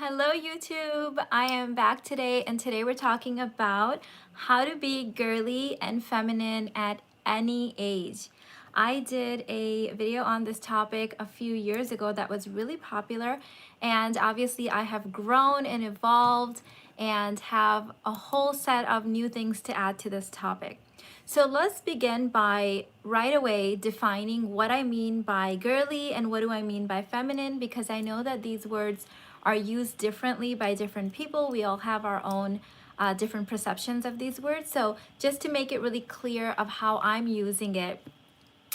Hello YouTube, I am back today and today we're talking about how to be girly and feminine at any age. I did a video on this topic a few years ago that was really popular, and obviously I have grown and evolved and have a whole set of new things to add to this topic. So let's begin by right away defining what I mean by girly and what do I mean by feminine, because I know that these words are used differently by different people. We all have our own different perceptions of these words. So just to make it really clear of how I'm using it,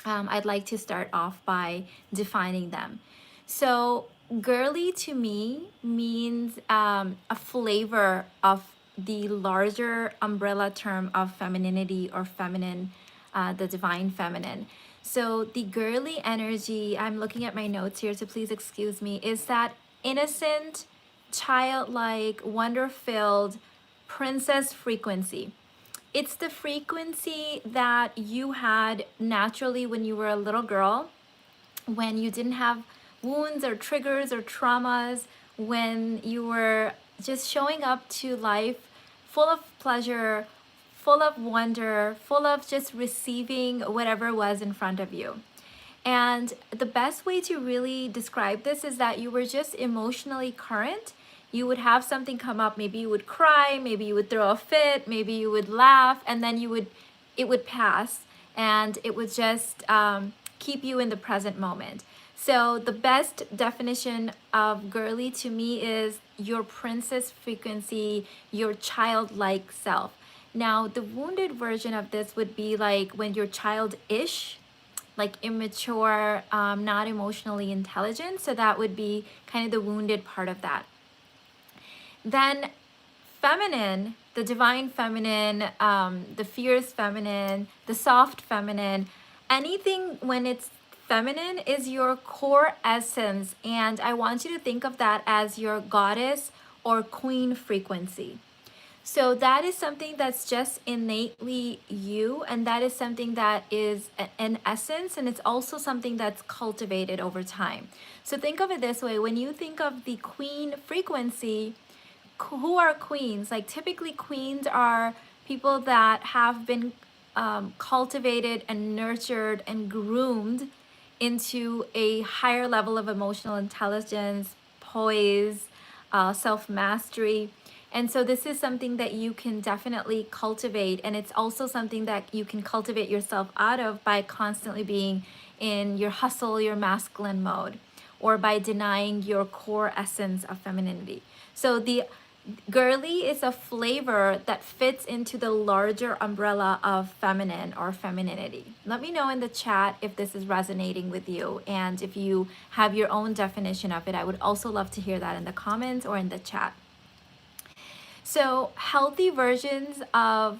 I'd like to start off by defining them. So girly to me means a flavor of the larger umbrella term of femininity or feminine, the divine feminine. So the girly energy, I'm looking at my notes here, so please excuse me, is that innocent, childlike, wonder-filled princess frequency. It's the frequency that you had naturally when you were a little girl, when you didn't have wounds or triggers or traumas, when you were just showing up to life full of pleasure, full of wonder, full of just receiving whatever was in front of you. And the best way to really describe this is that you were just emotionally current. You would have something come up, maybe you would cry, maybe you would throw a fit, maybe you would laugh, and then it would pass, and it would just keep you in the present moment. So the best definition of girly to me is your princess frequency, your childlike self. Now, the wounded version of this would be like when you're childish, like immature, not emotionally intelligent. So that would be kind of the wounded part of that. Then feminine, the divine feminine, the fierce feminine, the soft feminine, anything when it's feminine is your core essence. And I want you to think of that as your goddess or queen frequency. So that is something that's just innately you, and that is something that is an essence, and it's also something that's cultivated over time. So think of it this way: when you think of the queen frequency, who are queens? Like typically queens are people that have been cultivated and nurtured and groomed into a higher level of emotional intelligence, poise, self-mastery. And so this is something that you can definitely cultivate, and it's also something that you can cultivate yourself out of by constantly being in your hustle, your masculine mode, or by denying your core essence of femininity. So the girly is a flavor that fits into the larger umbrella of feminine or femininity. Let me know in the chat if this is resonating with you, and if you have your own definition of it. I would also love to hear that in the comments or in the chat. So healthy versions of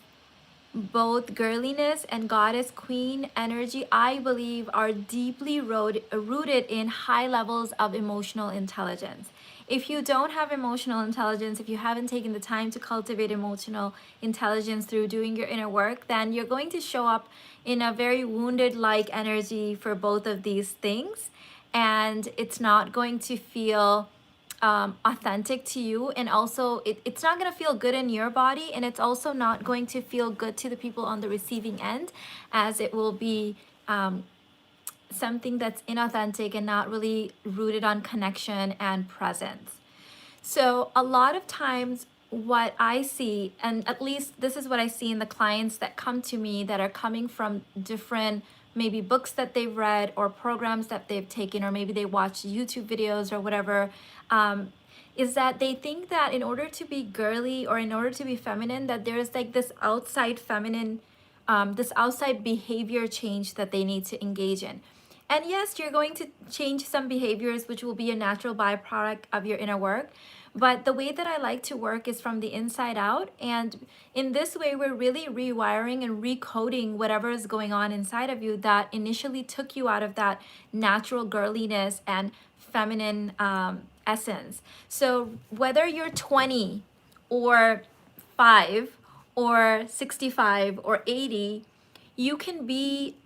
both girliness and goddess queen energy, I believe, are deeply rooted in high levels of emotional intelligence. If you don't have emotional intelligence, if you haven't taken the time to cultivate emotional intelligence through doing your inner work, then you're going to show up in a very wounded-like energy for both of these things, and it's not going to feel authentic to you, and also it's not going to feel good in your body, and it's also not going to feel good to the people on the receiving end, as it will be something that's inauthentic and not really rooted on connection and presence. So a lot of times what I see, and at least this is what I see in the clients that come to me that are coming from different maybe books that they've read or programs that they've taken, or maybe they watch YouTube videos or whatever, is that they think that in order to be girly or in order to be feminine, that there's like this outside feminine, this outside behavior change that they need to engage in. And yes, you're going to change some behaviors, which will be a natural byproduct of your inner work. But the way that I like to work is from the inside out. And in this way, we're really rewiring and recoding whatever is going on inside of you that initially took you out of that natural girliness and feminine essence. So whether you're 20 or 5 or 65 or 80, you can be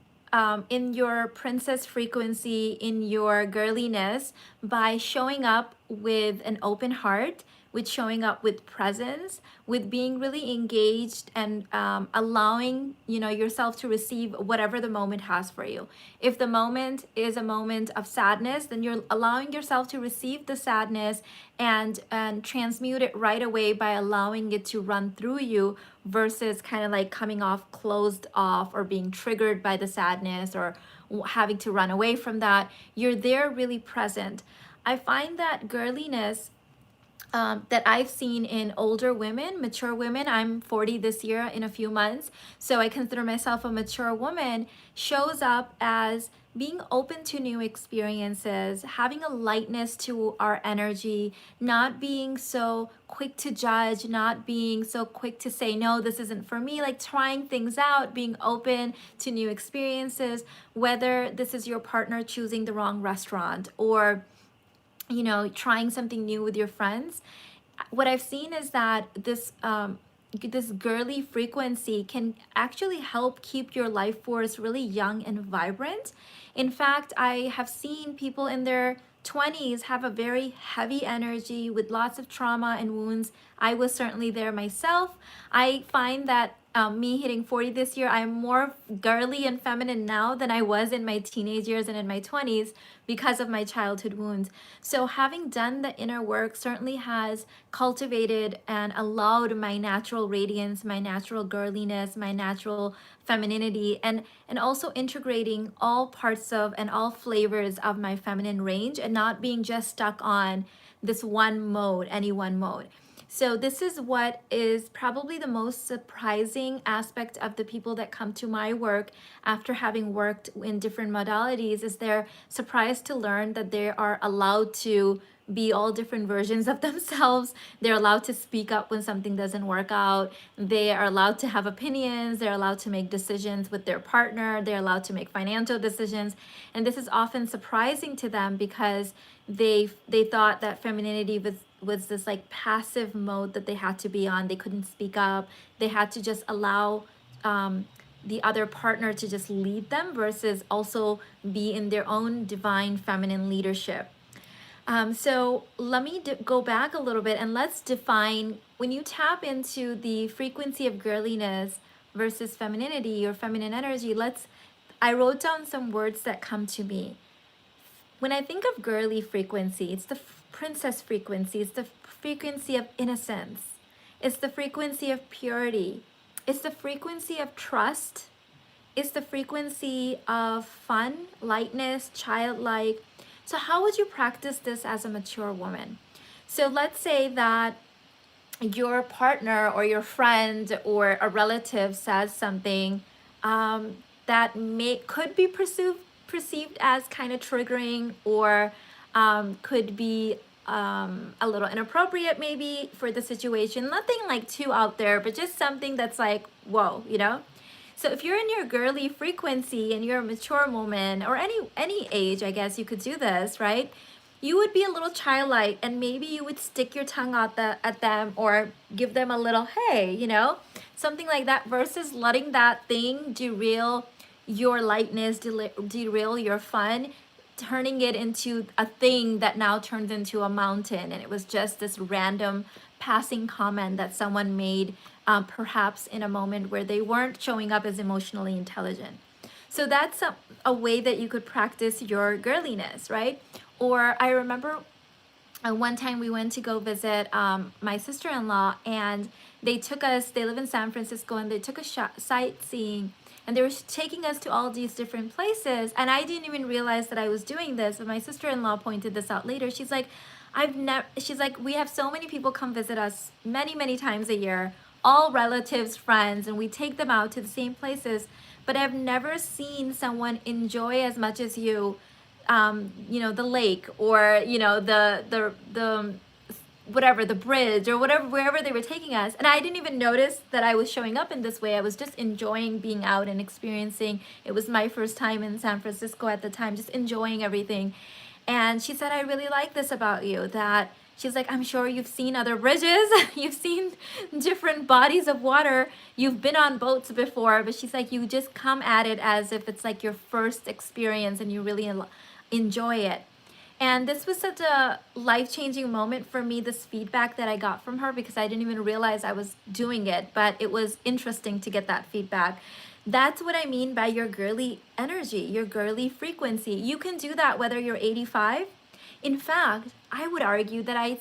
in your princess frequency, in your girliness, by showing up with an open heart, with showing up with presence, with being really engaged and allowing, yourself to receive whatever the moment has for you. If the moment is a moment of sadness, then you're allowing yourself to receive the sadness and transmute it right away by allowing it to run through you, versus kind of like coming off closed off or being triggered by the sadness or having to run away from that. You're there really present. I find that girliness that I've seen in older women, mature women. I'm 40 this year in a few months, so I consider myself a mature woman, shows up as being open to new experiences, having a lightness to our energy, not being so quick to judge, not being so quick to say, no, this isn't for me, like trying things out, being open to new experiences, whether this is your partner choosing the wrong restaurant or trying something new with your friends. What I've seen is that this girly frequency can actually help keep your life force really young and vibrant. In fact, I have seen people in their 20s have a very heavy energy with lots of trauma and wounds. I was certainly there myself. I find that me hitting 40 this year, I'm more girly and feminine now than I was in my teenage years and in my 20s because of my childhood wounds. So having done the inner work certainly has cultivated and allowed my natural radiance, my natural girliness, my natural femininity, and also integrating all parts of and all flavors of my feminine range and not being just stuck on this one mode, any one mode. So this is what is probably the most surprising aspect of the people that come to my work after having worked in different modalities, is they're surprised to learn that they are allowed to be all different versions of themselves. They're allowed to speak up when something doesn't work out. They are allowed to have opinions. They're allowed to make decisions with their partner. They're allowed to make financial decisions. And this is often surprising to them because they thought that femininity was this like passive mode that they had to be on. They couldn't speak up. They had to just allow the other partner to just lead them versus also be in their own divine feminine leadership. So let me go back a little bit and let's define, when you tap into the frequency of girliness versus femininity or feminine energy, I wrote down some words that come to me. When I think of girly frequency, it's the princess frequency. It's the frequency of innocence. It's the frequency of purity. It's the frequency of trust. It's the frequency of fun, lightness, childlike. So how would you practice this as a mature woman? So let's say that your partner or your friend or a relative says something that could be perceived as kind of triggering, or could be a little inappropriate maybe for the situation. Nothing like too out there, but just something that's like, whoa, So if you're in your girly frequency and you're a mature woman, or any age, I guess you could do this, right? You would be a little childlike, and maybe you would stick your tongue out at them or give them a little hey, something like that, versus letting that thing derail your lightness, derail your fun, turning it into a thing that now turns into a mountain. And it was just this random passing comment that someone made, perhaps in a moment where they weren't showing up as emotionally intelligent. So that's a way that you could practice your girliness, right? Or I remember one time we went to go visit my sister-in-law, and they live in San Francisco, and they took us sightseeing, and they were taking us to all these different places, and I didn't even realize that I was doing this, but my sister-in-law pointed this out later. She's like, we have so many people come visit us many times a year, all relatives, friends, and we take them out to the same places, but I've never seen someone enjoy as much as you, the lake, or, the whatever, the bridge, or whatever, wherever they were taking us. And I didn't even notice that I was showing up in this way. I was just enjoying being out and experiencing. It was my first time in San Francisco at the time, just enjoying everything. And she said, I really like this about you, that she's like, I'm sure you've seen other bridges, you've seen different bodies of water, you've been on boats before, but she's like, you just come at it as if it's like your first experience and you really enjoy it. And this was such a life-changing moment for me, this feedback that I got from her, because I didn't even realize I was doing it, but it was interesting to get that feedback. That's what I mean by your girly energy, your girly frequency. You can do that whether you're 85. In fact, I would argue that I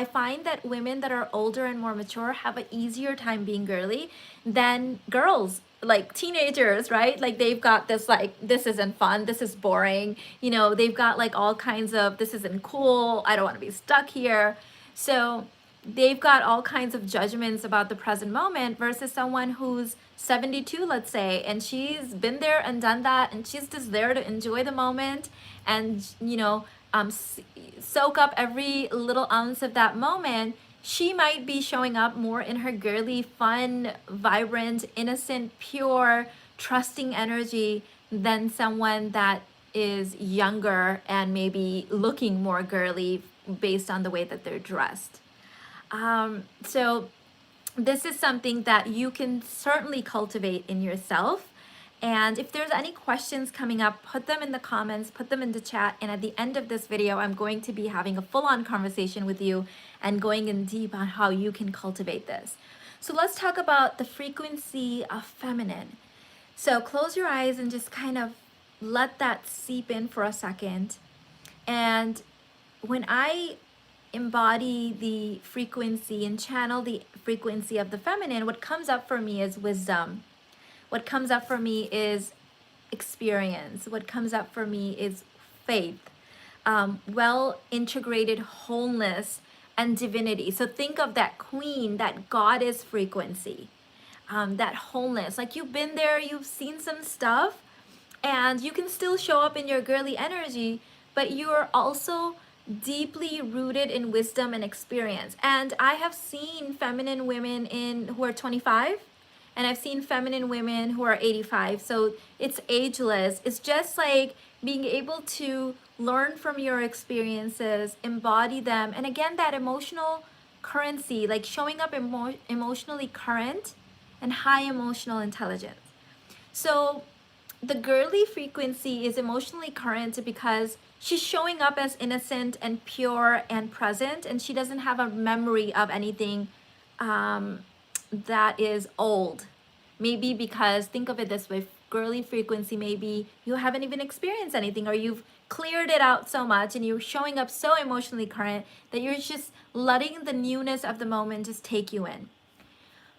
find that women that are older and more mature have an easier time being girly than girls, like teenagers, right? Like they've got this, like, this isn't fun, this is boring, you know, they've got like all kinds of, this isn't cool, I don't want to be stuck here. So they've got all kinds of judgments about the present moment versus someone who's 72, let's say, and she's been there and done that, and she's just there to enjoy the moment and, you know, soak up every little ounce of that moment. She might be showing up more in her girly, fun, vibrant, innocent, pure, trusting energy than someone that is younger and maybe looking more girly based on the way that they're dressed. So this is something that you can certainly cultivate in yourself. And if there's any questions coming up, put them in the comments, put them in the chat. And at the end of this video, I'm going to be having a full-on conversation with you and going in deep on how you can cultivate this. So let's talk about the frequency of feminine. So close your eyes and just kind of let that seep in for a second. And when I embody the frequency and channel the frequency of the feminine, what comes up for me is wisdom. What comes up for me is experience. What comes up for me is faith, well integrated wholeness and divinity. So think of that queen, that goddess frequency, that wholeness. Like you've been there, you've seen some stuff, and you can still show up in your girly energy, but you're also deeply rooted in wisdom and experience. And I have seen feminine women who are 25, and I've seen feminine women who are 85. So it's ageless. It's just like being able to learn from your experiences, embody them. And again, that emotional currency, like showing up emotionally current and high emotional intelligence. So the girly frequency is emotionally current because she's showing up as innocent and pure and present, and she doesn't have a memory of anything that is old. Maybe because, think of it this way, girly frequency, maybe you haven't even experienced anything, or you've cleared it out so much and you're showing up so emotionally current that you're just letting the newness of the moment just take you in.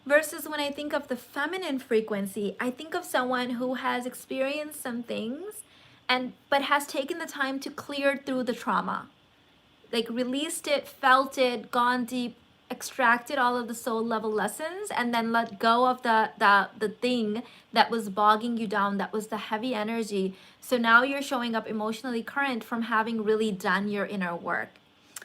Versus when I think of the feminine frequency, I think of someone who has experienced some things but has taken the time to clear through the trauma. Like released it, felt it, gone deep, extracted all of the soul level lessons, and then let go of the thing that was bogging you down, that was the heavy energy. So now you're showing up emotionally current from having really done your inner work.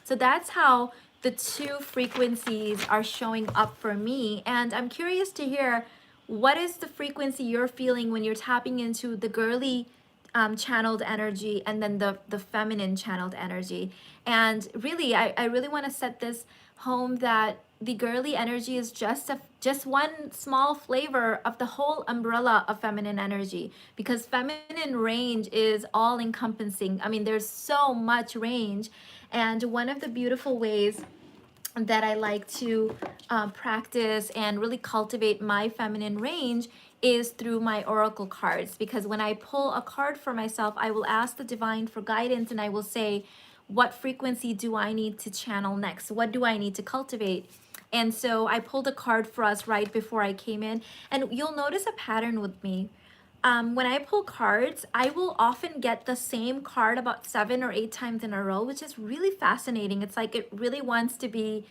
So that's how the two frequencies are showing up for me. And I'm curious to hear, what is the frequency you're feeling when you're tapping into the girly channeled energy and then the feminine channeled energy? And really, I really want to set this home that the girly energy is just one small flavor of the whole umbrella of feminine energy, because feminine range is all encompassing. I mean, there's so much range. And one of the beautiful ways that I like to practice and really cultivate my feminine range is through my oracle cards. Because when I pull a card for myself, I will ask the divine for guidance, and I will say, what frequency do I need to channel next? What do I need to cultivate? And so I pulled a card for us right before I came in, and you'll notice a pattern with me. When I pull cards, I will often get the same card about 7 or 8 times in a row, which is really fascinating. It's like it really wants to be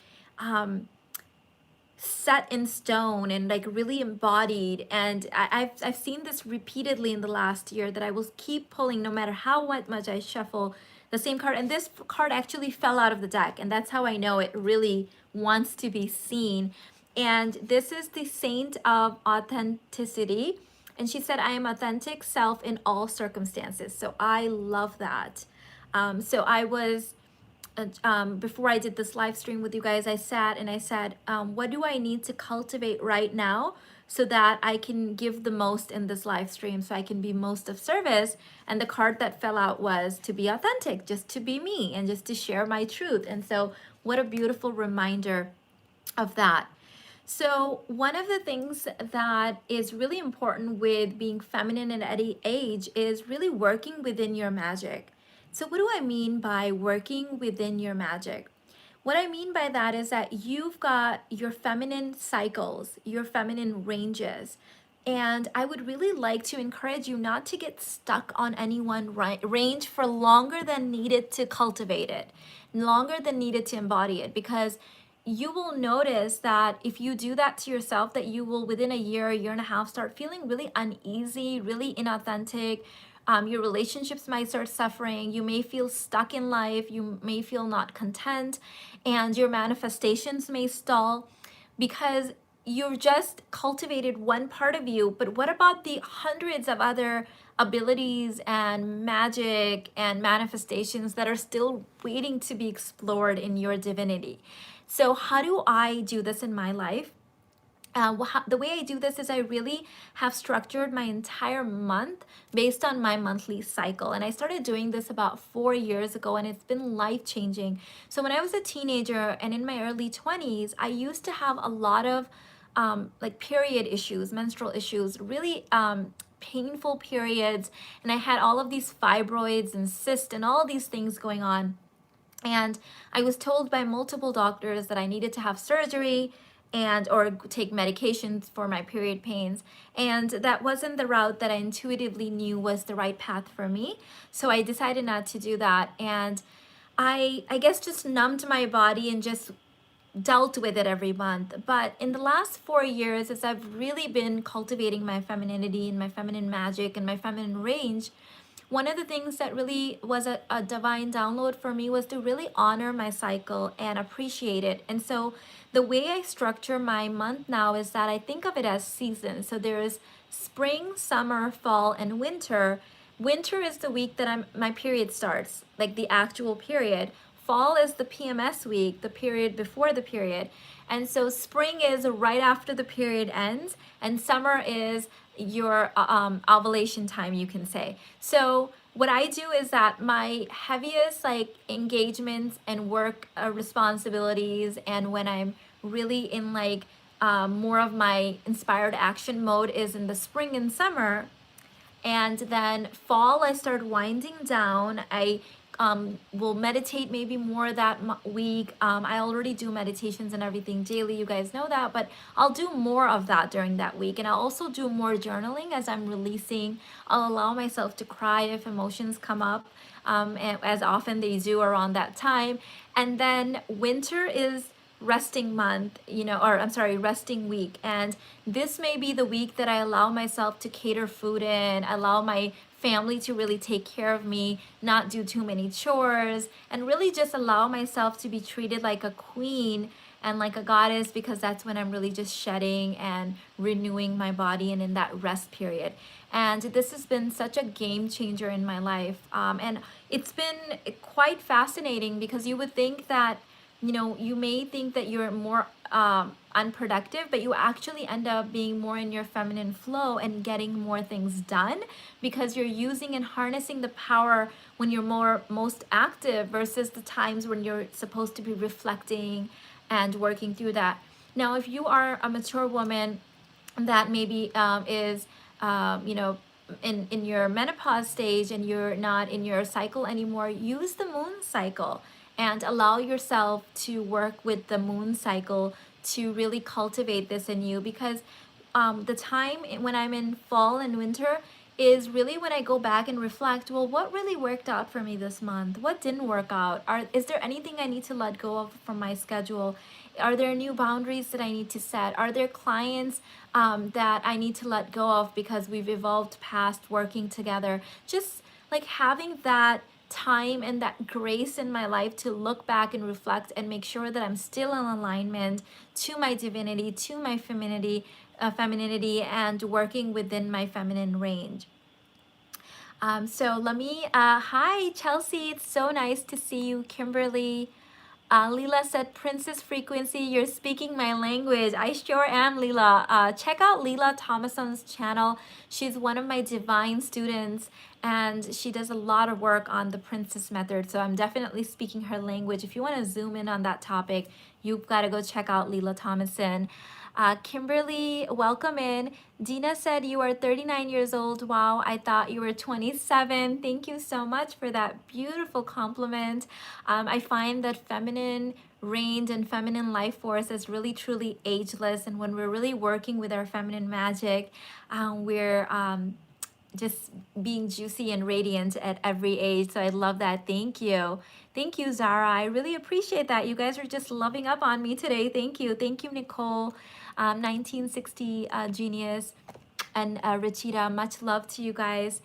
set in stone and like really embodied. And I've seen this repeatedly in the last year, that I will keep pulling no matter how much I shuffle the same card. And this card actually fell out of the deck, and that's how I know it really wants to be seen. And this is the Saint of Authenticity. And she said, I am authentic self in all circumstances. So I love that. So I was before I did this live stream with you guys, I sat and I said, what do I need to cultivate right now so that I can give the most in this live stream, so I can be most of service? And the card that fell out was to be authentic, just to be me and just to share my truth. And so what a beautiful reminder of that. So one of the things that is really important with being feminine at any age is really working within your magic. So what do I mean by working within your magic? What I mean by that is that you've got your feminine cycles, your feminine ranges. And I would really like to encourage you not to get stuck on any one range for longer than needed to cultivate it, longer than needed to embody it, because you will notice that if you do that to yourself, that you will within a year and a half start feeling really uneasy, really inauthentic. Your relationships might start suffering. You may feel stuck in life. You may feel not content, and your manifestations may stall because you've just cultivated one part of you. But what about the hundreds of other abilities and magic and manifestations that are still waiting to be explored in your divinity? So how do I do this in my life? The way I do this is I really have structured my entire month based on my monthly cycle. And I started doing this about 4 years ago, and it's been life-changing. So when I was a teenager and in my early 20s, I used to have a lot of like period issues, menstrual issues, really painful periods. And I had all of these fibroids and cysts and all these things going on. And I was told by multiple doctors that I needed to have surgery and or take medications for my period pains, and that wasn't the route that I intuitively knew was the right path for me. So I decided not to do that, and I guess just numbed my body and just dealt with it every month. But in the last 4 years, as I've really been cultivating my femininity and my feminine magic and my feminine range, one of the things that really was a divine download for me was to really honor my cycle and appreciate it. And so the way I structure my month now is that I think of it as seasons. So there's spring, summer, fall, and winter. Winter is the week that my period starts, like the actual period. Fall is the PMS week, the period before the period. And so spring is right after the period ends, and summer is your ovulation time, you can say. So what I do is that my heaviest like engagements and work responsibilities, and when I'm really in like more of my inspired action mode, is in the spring and summer. And then fall, I start winding down. I will meditate maybe more that week. I already do meditations and everything daily, you guys know that, but I'll do more of that during that week. And I'll also do more journaling as I'm releasing. I'll allow myself to cry if emotions come up, and as often they do around that time. And then winter is resting month, or I'm sorry, resting week. And this may be the week that I allow myself to cater food in, allow my family to really take care of me, not do too many chores, and really just allow myself to be treated like a queen and like a goddess, because that's when I'm really just shedding and renewing my body and in that rest period. And this has been such a game changer in my life. And it's been quite fascinating, because you would think that you may think that you're more unproductive, but you actually end up being more in your feminine flow and getting more things done, because you're using and harnessing the power when you're most active versus the times when you're supposed to be reflecting and working through that. Now, if you are a mature woman that maybe is, in your menopause stage and you're not in your cycle anymore, use the moon cycle and allow yourself to work with the moon cycle to really cultivate this in you. Because the time when I'm in fall and winter is really when I go back and reflect, well, what really worked out for me this month? What didn't work out? Is there anything I need to let go of from my schedule? Are there new boundaries that I need to set? Are there clients that I need to let go of because we've evolved past working together? Just like having that time and that grace in my life to look back and reflect and make sure that I'm still in alignment to my divinity, to my femininity, and working within my feminine range. So let me, hi Chelsea, it's so nice to see you. Kimberly, Leela said, Princess Frequency, you're speaking my language. I sure am, Leela. Check out Leela Thomason's channel. She's one of my divine students and she does a lot of work on the princess method. So I'm definitely speaking her language. If you want to zoom in on that topic, you've got to go check out Leela Thomason. Kimberly, welcome in. Dina said you are 39 years old. Wow, I thought you were 27. Thank you so much for that beautiful compliment. I find that feminine range and feminine life force is really truly ageless. And when we're really working with our feminine magic, we're just being juicy and radiant at every age. So I love that. Thank you. Thank you, Zara. I really appreciate that. You guys are just loving up on me today. Thank you. Thank you, Nicole, 1960 Genius, and Rachita. Much love to you guys.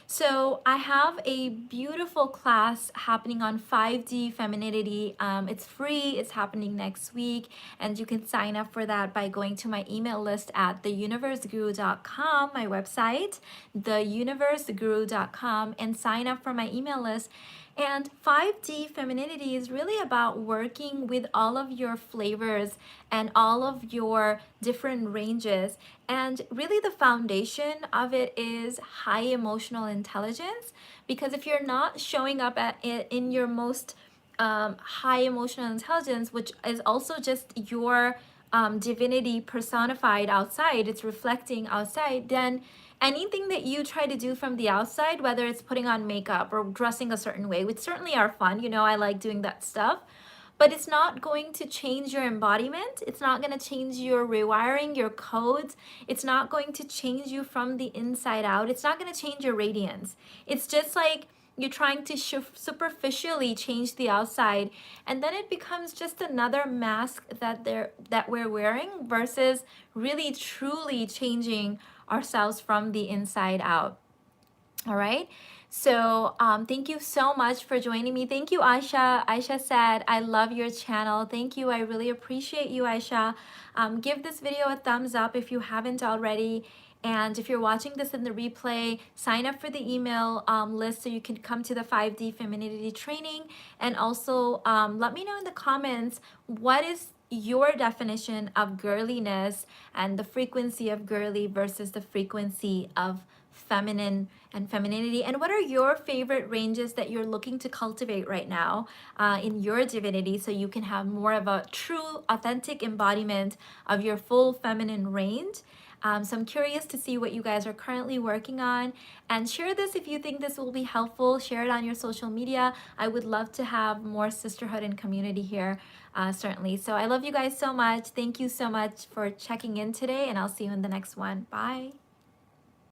So I have a beautiful class happening on 5D femininity. It's free, it's happening next week, and you can sign up for that by going to my email list at theuniverseguru.com, my website, theuniverseguru.com, and sign up for my email list. And 5D femininity is really about working with all of your flavors and all of your different ranges. And really the foundation of it is high emotional intelligence, because if you're not showing up at it in your most high emotional intelligence, which is also just your divinity personified outside, it's reflecting outside, then anything that you try to do from the outside, whether it's putting on makeup or dressing a certain way, which certainly are fun, you know, I like doing that stuff, but it's not going to change your embodiment. It's not going to change your rewiring, your codes. It's not going to change you from the inside out. It's not going to change your radiance. It's just like you're trying to superficially change the outside, and then it becomes just another mask that we're wearing versus really truly changing ourselves from the inside out. All right. So thank you so much for joining me. Thank you, Aisha. Aisha said, I love your channel. Thank you. I really appreciate you, Aisha. Give this video a thumbs up if you haven't already. And if you're watching this in the replay, sign up for the email list so you can come to the 5D femininity training. And also let me know in the comments, what is your definition of girliness and the frequency of girly versus the frequency of feminine and femininity, and what are your favorite ranges that you're looking to cultivate right now in your divinity, so you can have more of a true authentic embodiment of your full feminine range. So I'm curious to see what you guys are currently working on, and share this if you think this will be helpful. Share it on your social media. I would love to have more sisterhood and community here, certainly. So I love you guys so much. Thank you so much for checking in today, and I'll see you in the next one. Bye.